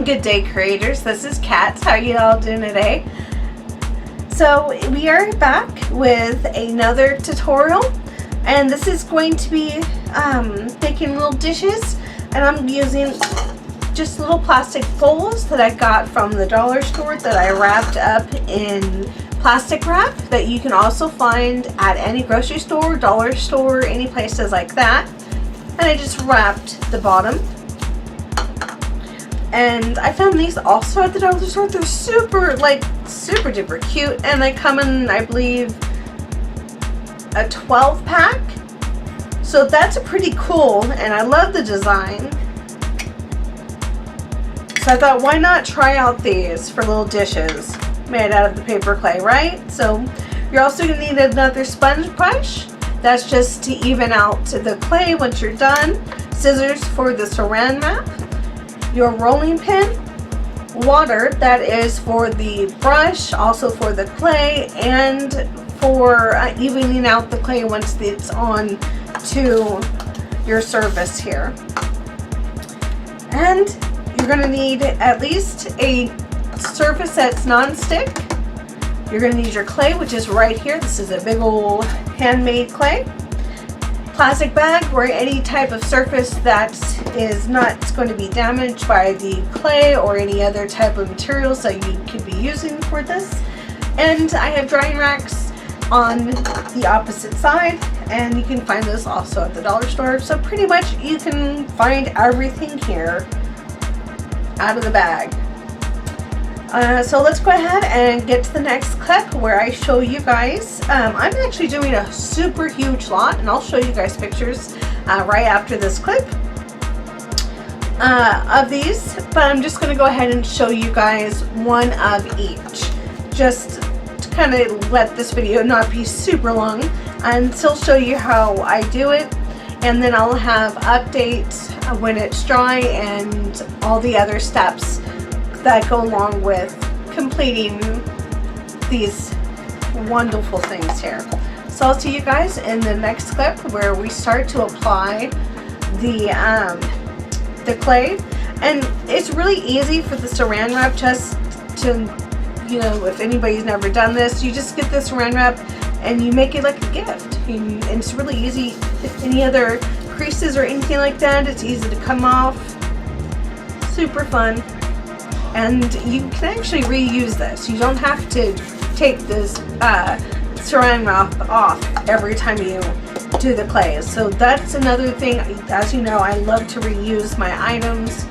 Good day, creators. This is Kat. How you all doing today? So we are back with another tutorial, and this is going to be making little dishes, and I'm using just little plastic bowls that I got from the dollar store that I wrapped up in plastic wrap that you can also find at any grocery store, dollar store, any places like that. And I just wrapped the bottom. And I found these also at the dollar store. They're super duper cute, and they come in, I believe, a 12 pack. So that's pretty cool, and I love the design. So I thought, why not try out these for little dishes made out of the paper clay, right? So you're also going to need another sponge brush. That's just to even out the clay once you're done. Scissors for the saran wrap. Your rolling pin, water, that is for the brush, also for the clay, and for evening out the clay once it's on to your surface here. And you're going to need at least a surface that's non-stick. You're going to need your clay, which is right here. This is a big old handmade clay. Plastic bag or any type of surface that is not going to be damaged by the clay or any other type of materials that you could be using for this. And I have drying racks on the opposite side, and you can find those also at the dollar store. So pretty much you can find everything here out of the bag. So let's go ahead and get to the next clip where I show you guys. I'm actually doing a super huge lot, and I'll show you guys pictures right after this clip of these, but I'm just going to go ahead and show you guys one of each, just to kind of let this video not be super long, and still show you how I do it. And then I'll have updates when it's dry and all the other steps that go along with completing these wonderful things here. So I'll see you guys in the next clip where we start to apply the clay. And it's really easy for the saran wrap, just to, you know, if anybody's never done this, you just get this saran wrap and you make it like a gift. And it's really easy. If any other creases or anything like that, it's easy to come off. Super fun. And you can actually reuse this. You don't have to take this saran wrap off every time you do the clay. So that's another thing. As you know, I love to reuse my items,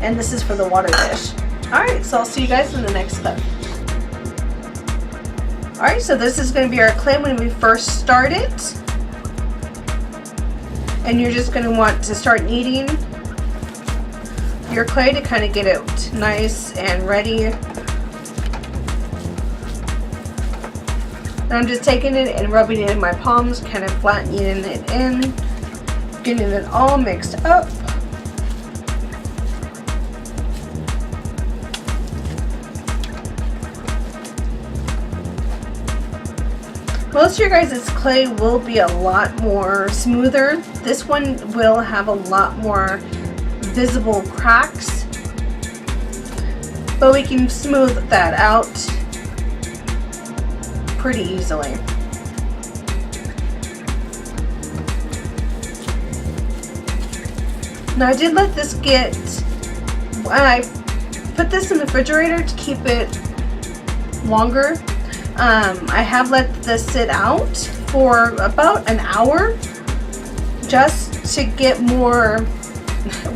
and this is for the water dish. Alright, so I'll see you guys in the next clip. Alright, so this is going to be our clay when we first start it. And you're just going to want to start kneading your clay to kind of get it nice and ready. And I'm just taking it and rubbing it in my palms, kind of flattening it in, getting it all mixed up. Most of your guys' clay will be a lot more smoother. This one will have a lot more visible cracks, but we can smooth that out pretty easily. Now I did let this get, I put this in the refrigerator to keep it longer. I have let this sit out for about an hour just to get more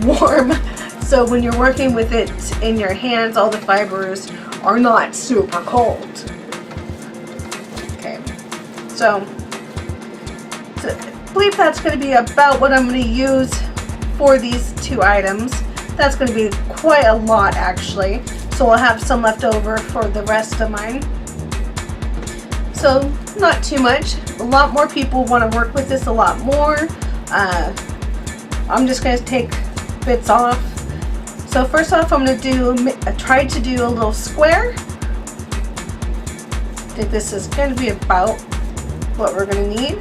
warm, so when you're working with it in your hands, all the fibers are not super cold. Okay, so I believe that's going to be about what I'm going to use for these two items. That's going to be quite a lot actually, so I'll have some left over for the rest of mine. So not too much. A lot more people want to work with this a lot more. I'm just going to take bits off. So first off, I'm going to try to do a little square. I think this is going to be about what we're going to need.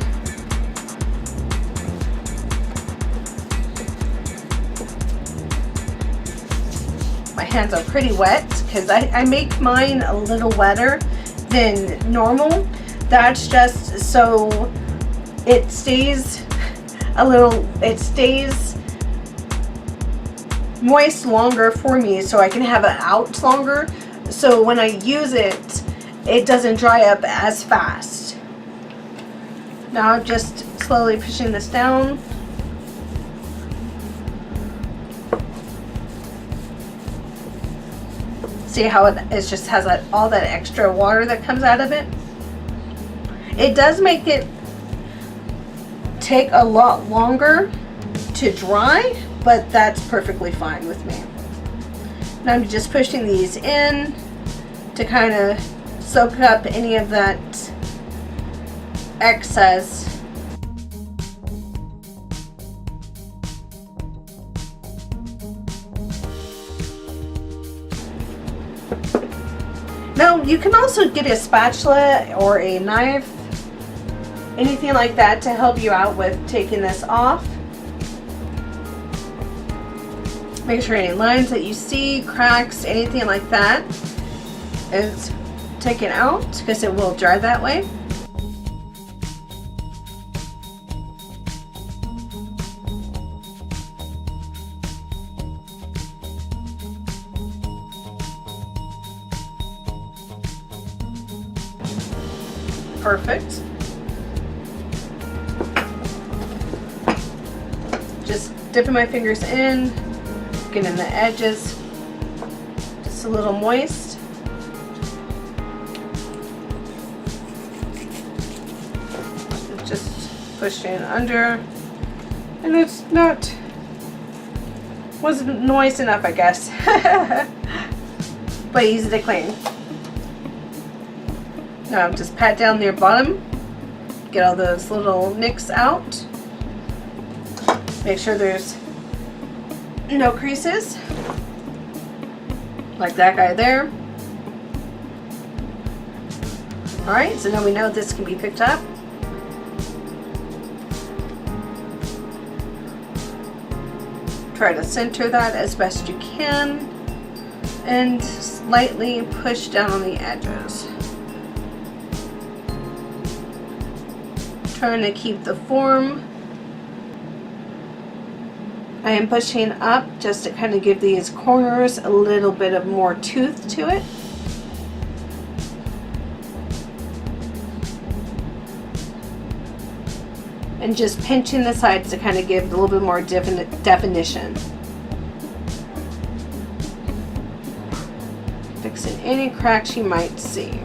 My hands are pretty wet because I make mine a little wetter than normal. That's just so it stays moist longer for me, so I can have it out longer, so when I use it, it doesn't dry up as fast. Now I'm just slowly pushing this down. See how it just has all that extra water that comes out of it? It does make it take a lot longer to dry, but that's perfectly fine with me. Now I'm just pushing these in to kind of soak up any of that excess. Now you can also get a spatula or a knife, anything like that, to help you out with taking this off. Make sure any lines that you see, cracks, anything like that is taken out, because it will dry that way. Perfect. Just dipping my fingers in, getting the edges just a little moist. Just pushing under, and it's wasn't moist enough, I guess, but easy to clean. Now just pat down near bottom, get all those little nicks out. Make sure there's no creases, like that guy there. Alright, so now we know this can be picked up. Try to center that as best you can and slightly push down on the edges. Trying to keep the form. I am pushing up just to kind of give these corners a little bit of more tooth to it. And just pinching the sides to kind of give a little bit more definition. Fixing any cracks you might see.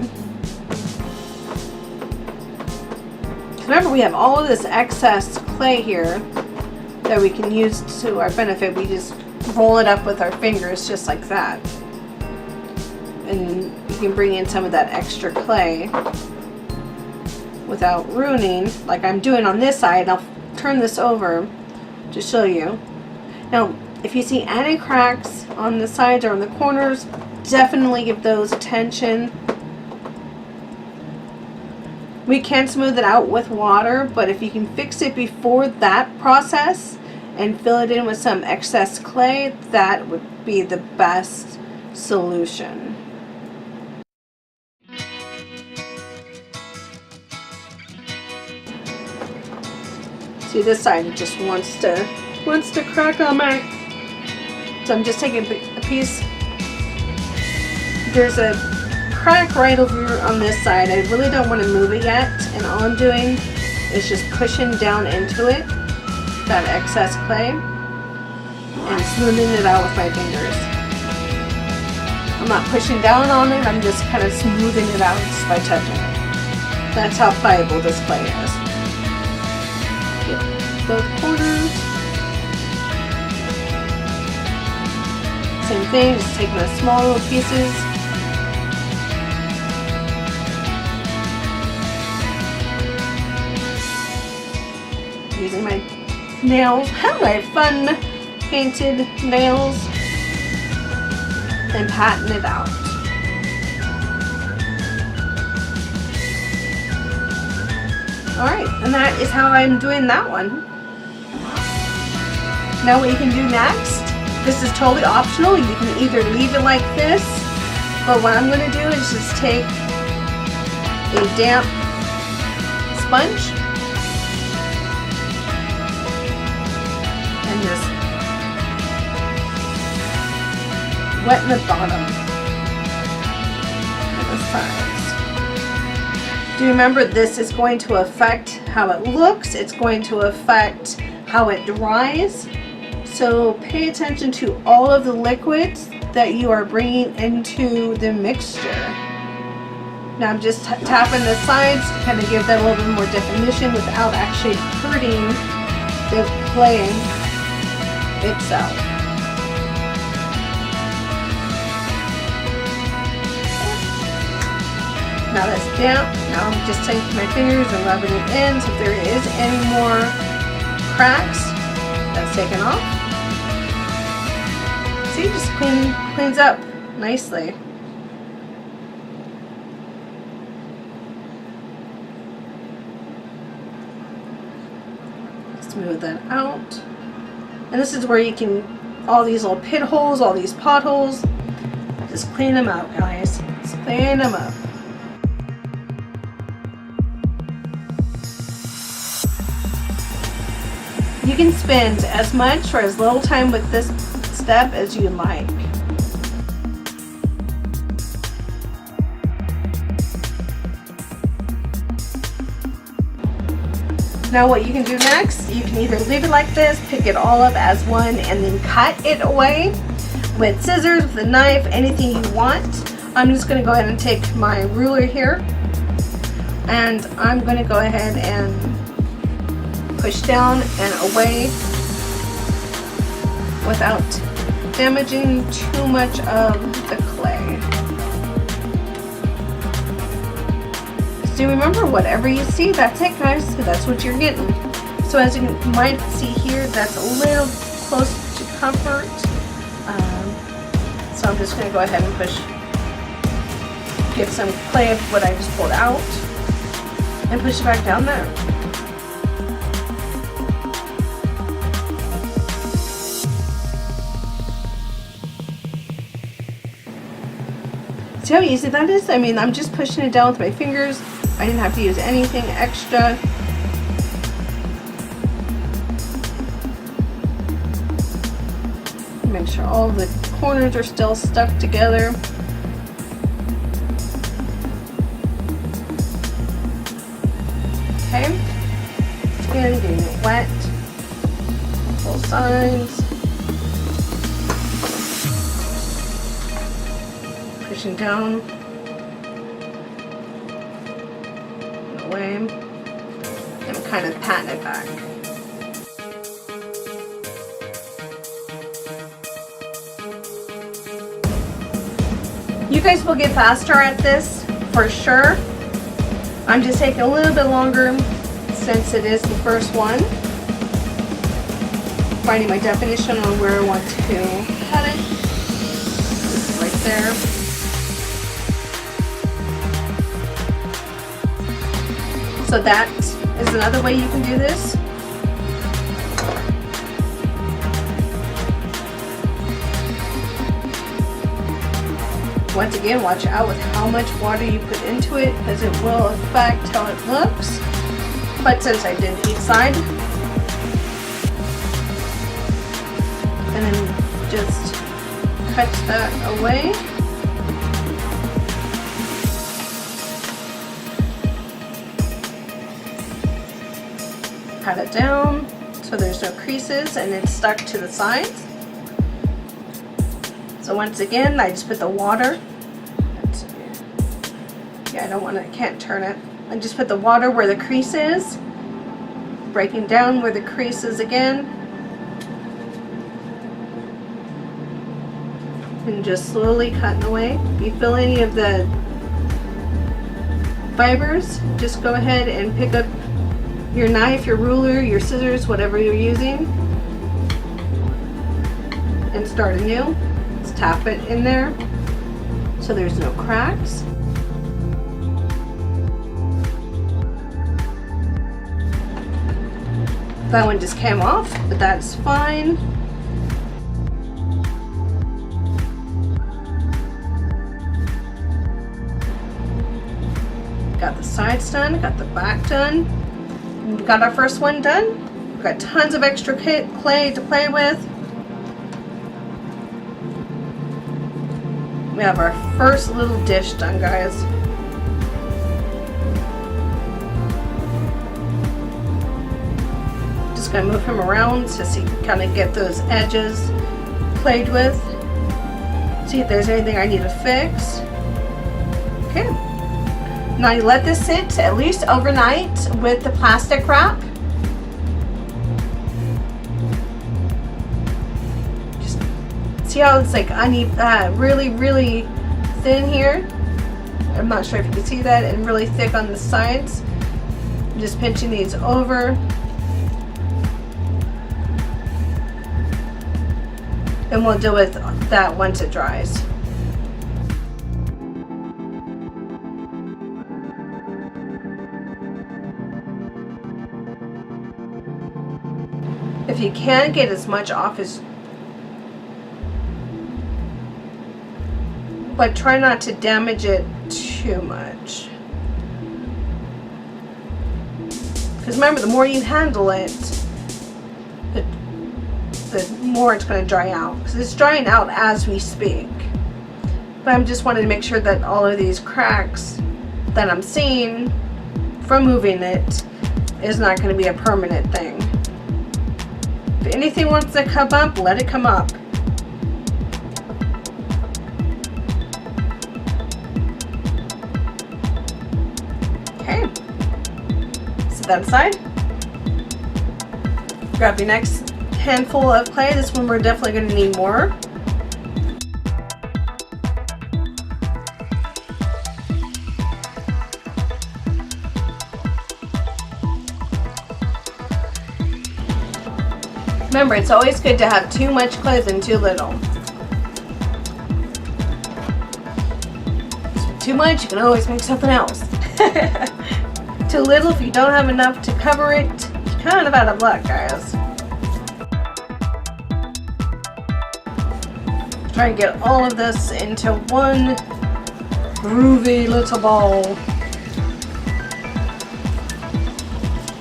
Remember, we have all of this excess clay here that we can use to our benefit. We just roll it up with our fingers just like that. And you can bring in some of that extra clay without ruining, like I'm doing on this side. I'll turn this over to show you. Now, if you see any cracks on the sides or on the corners, definitely give those attention. We can smooth it out with water, but if you can fix it before that process and fill it in with some excess clay, that would be the best solution. See, this side just wants to crack on my. So I'm just taking a piece. There's a crack right over on this side. I really don't want to move it yet, and all I'm doing is just pushing down into it, that excess clay, and smoothing it out with my fingers. I'm not pushing down on it, I'm just kind of smoothing it out just by touching it. That's how pliable this clay is. Get both corners. Same thing, just taking the small little pieces. Using my nails, my fun painted nails, and patting it out. Alright, and that is how I'm doing that one. Now what you can do next, This is totally optional. You can either leave it like this, but what I'm going to do is just take a damp sponge and just wet the bottom and the sides. Do you remember, this is going to affect how it looks. It's going to affect how it dries. So pay attention to all of the liquids that you are bringing into the mixture. Now I'm just tapping the sides to kind of give that a little bit more definition without actually hurting the clay itself. Now that's damp. Now I'm just taking my fingers and rubbing it in. So if there is any more cracks, that's taken off. See, just cleans up nicely. Smooth that out. And this is where you can, all these little pit holes, all these potholes, just clean them out, guys. Just clean them up. You can spend as much or as little time with this step as you like. Now what you can do next, you can either leave it like this, pick it all up as one, and then cut it away with scissors, with a knife, anything you want. I'm just going to go ahead and take my ruler here, and I'm going to go ahead and push down and away without damaging too much of the clay. So remember, whatever you see, that's it, guys. That's what you're getting. So as you might see here, that's a little close to comfort. So I'm just going to go ahead and get some clay of what I just pulled out and push it back down there. See how easy that is? I mean, I'm just pushing it down with my fingers. I didn't have to use anything extra. Make sure all the corners are still stuck together. Okay. Again, getting it wet. Both sides. Pushing down, away, and kind of patting it back. You guys will get faster at this for sure. I'm just taking a little bit longer since it is the first one. Finding my definition on where I want to cut it. This is right there. So that is another way you can do this. Once again, watch out with how much water you put into it, because it will affect how it looks. But since I did each side, and then just cut that away. Pat it down so there's no creases and it's stuck to the sides. So once again, I just put the water. Yeah, I can't turn it. I just put the water where the crease is, breaking down where the crease is again, and just slowly cutting away. If you feel any of the fibers, just go ahead and pick up your knife, your ruler, your scissors, whatever you're using, and start anew. Just tap it in there so there's no cracks. That one just came off, but that's fine. Got the sides done, got the back done. We got our first one done. We've got tons of extra clay to play with. We have our first little dish done, guys. Just gonna move him around to see, kind of get those edges played with. See if there's anything I need to fix. Okay. Now you let this sit at least overnight with the plastic wrap. Just see how it's like really, really thin here. I'm not sure if you can see that, and really thick on the sides. I'm just pinching these over. And we'll deal with that once it dries. If you can, get as much off as, but try not to damage it too much. Because remember, the more you handle it, the more it's going to dry out. Because it's drying out as we speak. But I'm just wanting to make sure that all of these cracks that I'm seeing from moving it is not going to be a permanent thing. If anything wants to come up, let it come up. Okay. Set that aside. Grab your next handful of clay. This one we're definitely going to need more. Remember, it's always good to have too much clay than too little. So too much, you can always make something else. Too little, if you don't have enough to cover it, you're kind of out of luck, guys. Try and get all of this into one groovy little ball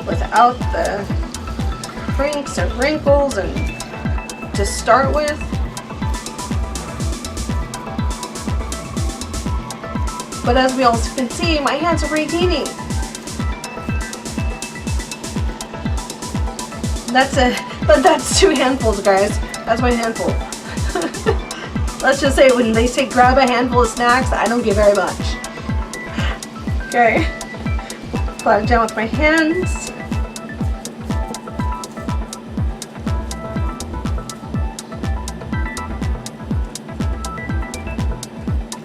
without the crinks and wrinkles and to start with. But as we all can see, my hands are reheating. But that's 2 handfuls, guys. That's my handful. Let's just say when they say grab a handful of snacks, I don't get very much. Okay. Glide it down with my hands.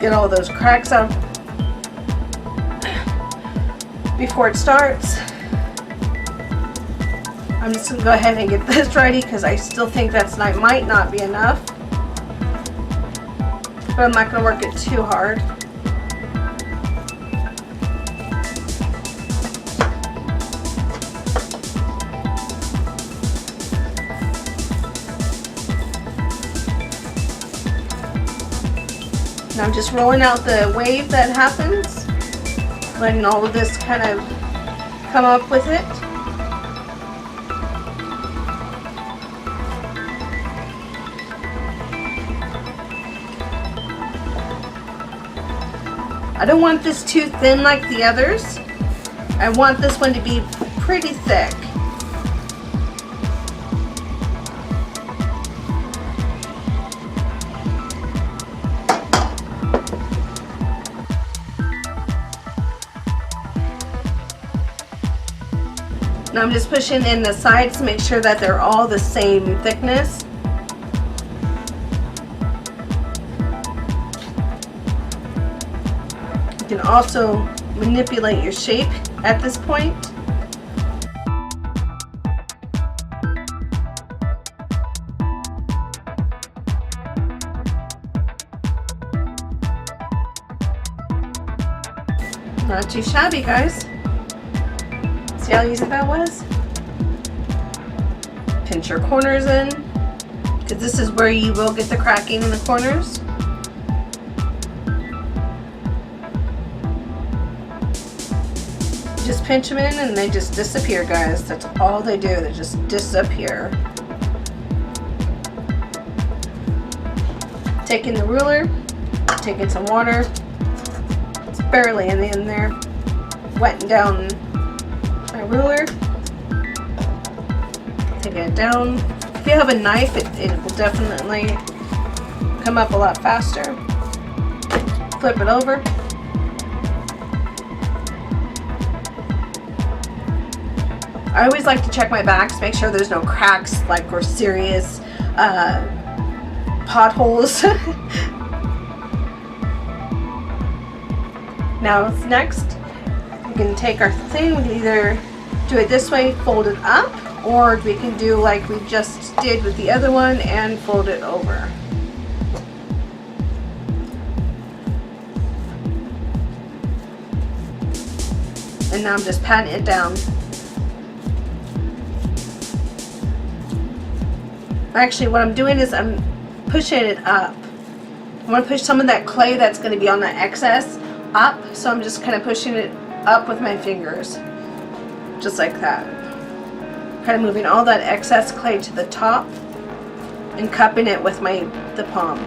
Get all those cracks out before it starts. I'm just gonna go ahead and get this ready because I still think that's might not be enough. But I'm not gonna work it too hard. Now I'm just rolling out the wave that happens, letting all of this kind of come up with it. I don't want this too thin like the others. I want this one to be pretty thick. Now I'm just pushing in the sides to make sure that they're all the same thickness. You can also manipulate your shape at this point. Not too shabby, guys. See how easy that was? Pinch your corners in, because this is where you will get the cracking in the corners. Just pinch them in and they just disappear, guys. That's all they do, they just disappear. Taking the ruler, taking some water, it's barely in there, wetting down my ruler, taking it down. If you have a knife, it will definitely come up a lot faster. Flip it over. I always like to check my backs, make sure there's no cracks like or serious potholes. Now next, we can take our thing, we can either do it this way, fold it up, or we can do like we just did with the other one and fold it over. And now I'm just patting it down. Actually, what I'm doing is I'm pushing it up. I want to push some of that clay that's going to be on the excess up, so I'm just kind of pushing it up with my fingers, just like that. Kind of moving all that excess clay to the top and cupping it with the palm.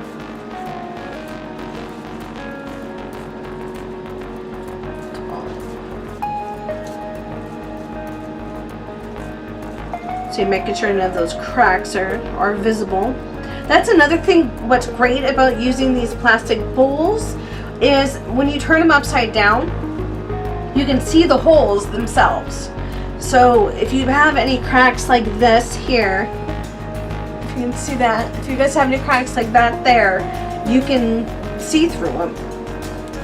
So you're making sure none of those cracks are visible. That's another thing, what's great about using these plastic bowls is when you turn them upside down, you can see the holes themselves. So if you have any cracks like this here, if you can see that, if you guys have any cracks like that there, you can see through them.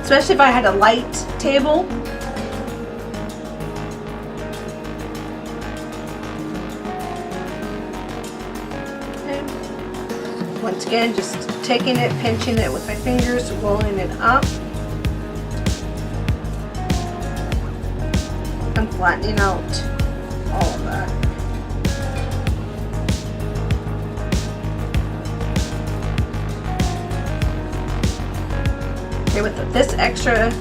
Especially if I had a light table. Once again, just taking it, pinching it with my fingers, rolling it up, and flattening out all of that. Okay, with this extra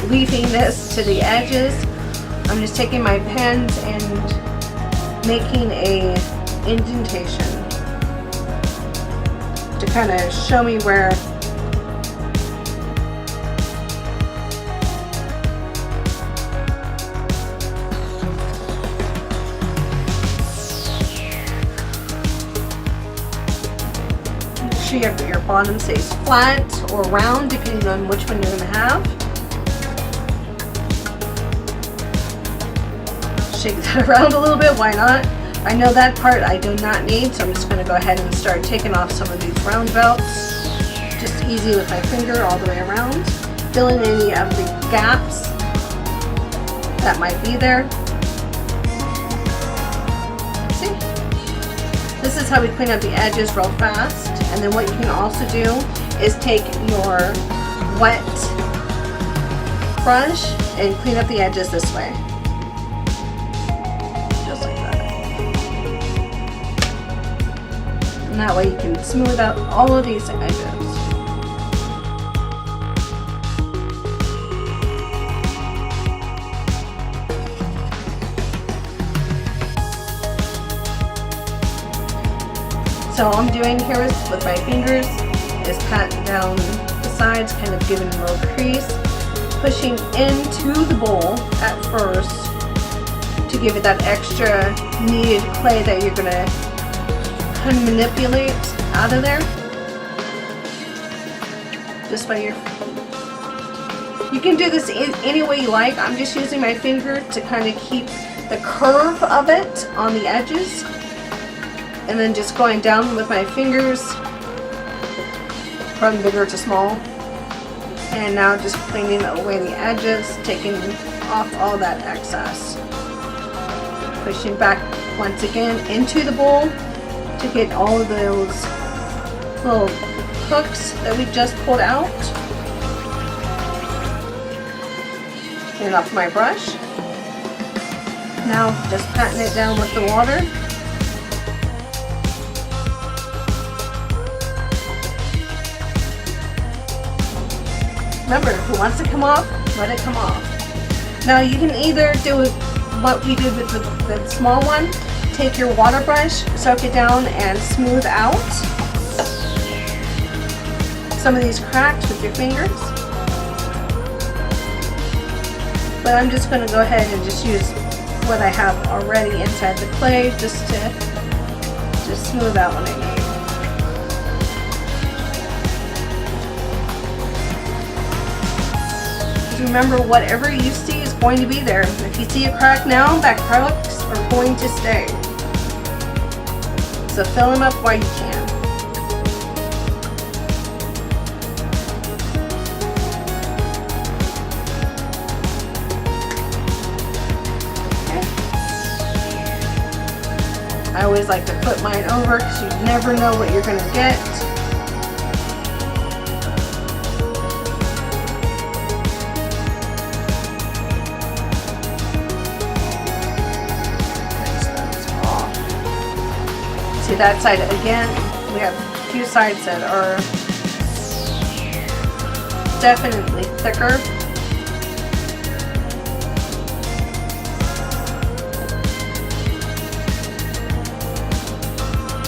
leafiness to the edges, I'm just taking my pens and making a indentation to kind of show me where your bottom stays flat or round depending on which one you're going to have. Shake that around a little bit, why not? I know that part I do not need, so I'm just going to go ahead and start taking off some of these roundabouts. Just easy with my finger all the way around. Filling any of the gaps that might be there. See? This is how we clean up the edges real fast. And then what you can also do is take your wet brush and clean up the edges this way. Just like that. And that way you can smooth out all of these edges. So all I'm doing here is with my fingers is patting down the sides, kind of giving a little crease, pushing into the bowl at first to give it that extra kneaded clay that you're gonna kind of manipulate out of there. Just by your, you can do this any way you like. I'm just using my finger to kind of keep the curve of it on the edges. And then just going down with my fingers from bigger to small. And now just cleaning away the edges, taking off all that excess. Pushing back once again into the bowl to get all of those little hooks that we just pulled out. Get off my brush. Now just patting it down with the water. Remember, if it wants to come off, let it come off. Now you can either do what we did with the small one. Take your water brush, soak it down, and smooth out some of these cracks with your fingers. But I'm just going to go ahead and just use what I have already inside the clay just to smooth out what I need. Remember, whatever you see is going to be there. If you see a crack now, that cracks are going to stay. So fill them up while you can. Okay. I always like to flip mine over because you never know what you're going to get. See that side again, we have a few sides that are definitely thicker.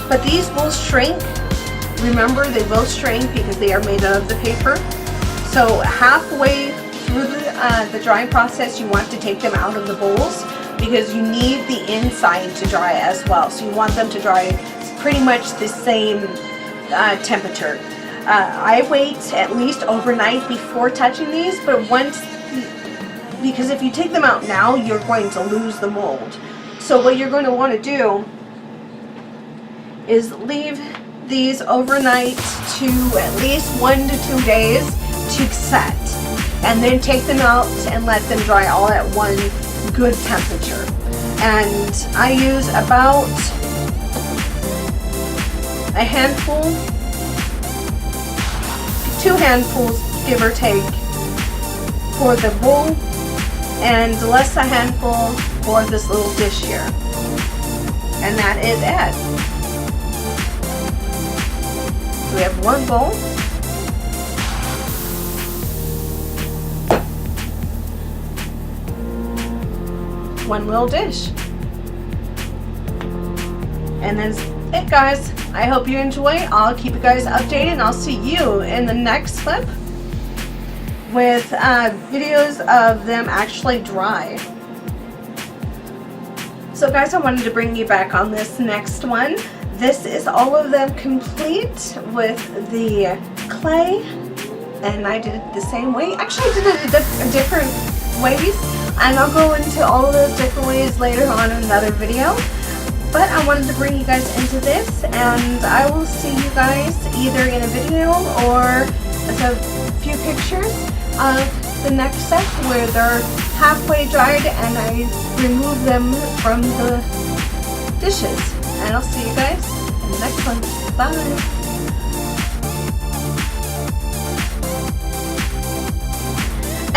But these will shrink. Remember, they will shrink because they are made out of the paper. So halfway through the drying process, you want to take them out of the bowls, because you need the inside to dry as well. So you want them to dry pretty much the same temperature. I wait at least overnight before touching these, but because if you take them out now, you're going to lose the mold. So what you're going to want to do is leave these overnight to at least 1 to 2 days to set, and then take them out and let them dry all at one good temperature. And I use about a handful, 2 handfuls give or take for the bowl, and less a handful for this little dish here. And that is it. So we have one bowl, one little dish, and that's it, guys. I hope you enjoy. I'll keep you guys updated, and I'll see you in the next clip with videos of them actually dry. So guys, I wanted to bring you back on this next one. This is all of them complete with the clay, and I did it the same way. Actually, I did it a different ways, and I'll go into all of those different ways later on in another video. But I wanted to bring you guys into this, and I will see you guys either in a video or as a few pictures of the next step where they're halfway dried and I remove them from the dishes. And I'll see you guys in the next one. Bye!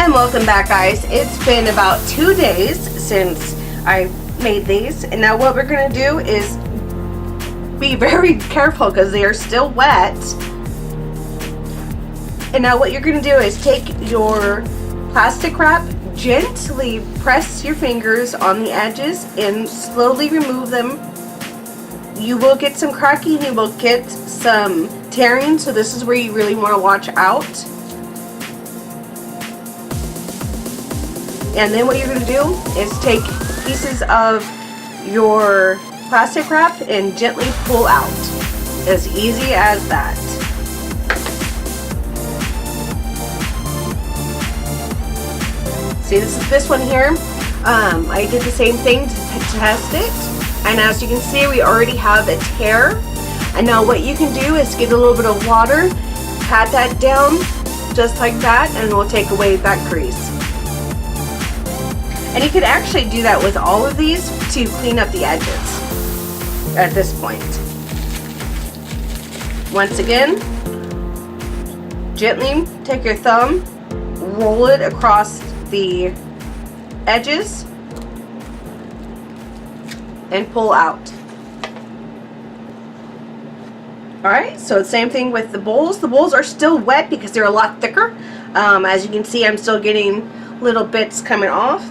And welcome back, guys. It's been about 2 days since I made these, and now what we're going to do is be very careful because they are still wet. And now what you're going to do is take your plastic wrap, gently press your fingers on the edges and slowly remove them. You will get some cracking, you will get some tearing, so this is where you really want to watch out. And then what you're going to do is take pieces of your plastic wrap and gently pull out. As easy as that. See, this one here, I did the same thing to test it, and as you can see, we already have a tear. And now what you can do is get a little bit of water, pat that down just like that, and it will take away that grease. And you could actually do that with all of these to clean up the edges at this point. Once again, gently take your thumb, roll it across the edges, and pull out. Alright, so same thing with the bowls. The bowls are still wet because they're a lot thicker. As you can see, I'm still getting little bits coming off.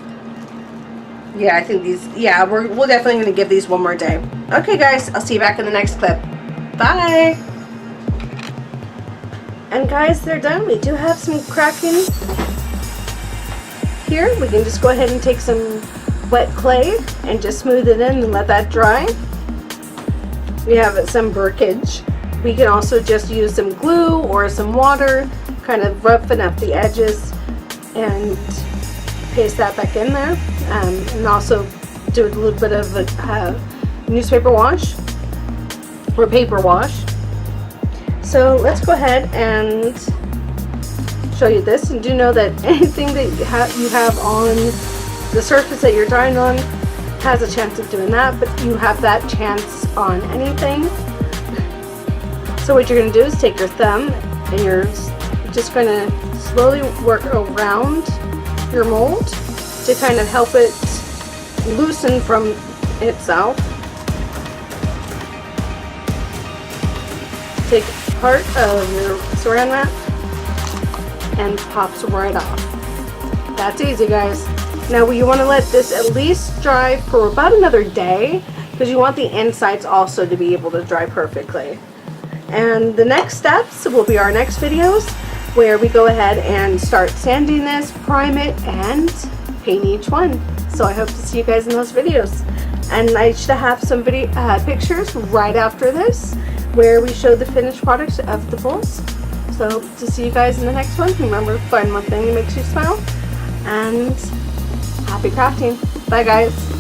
Yeah, I think these, yeah, we're definitely going to give these one more day. Okay guys, I'll see you back in the next clip. Bye! And guys, they're done. We do have some cracking here. We can just go ahead and take some wet clay and just smooth it in and let that dry. We have some breakage. We can also just use some glue or some water, kind of roughen up the edges and paste that back in there. And also do a little bit of a newspaper wash or paper wash. So let's go ahead and show you this. And do know that anything that you have on the surface that you're drawing on has a chance of doing that, but you have that chance on anything. So what you're going to do is take your thumb and you're just going to slowly work around your mold to kind of help it loosen from itself. Take part of your saran wrap and pops right off. That's easy, guys. Now you want to let this at least dry for about another day because you want the insides also to be able to dry perfectly. And the next steps will be our next videos where we go ahead and start sanding this, prime it, and paint each one. So I hope to see you guys in those videos. And I should have some pictures right after this where we show the finished product of the bowls. So to see you guys in the next one, remember, find one thing that makes you smile, and happy crafting. Bye guys.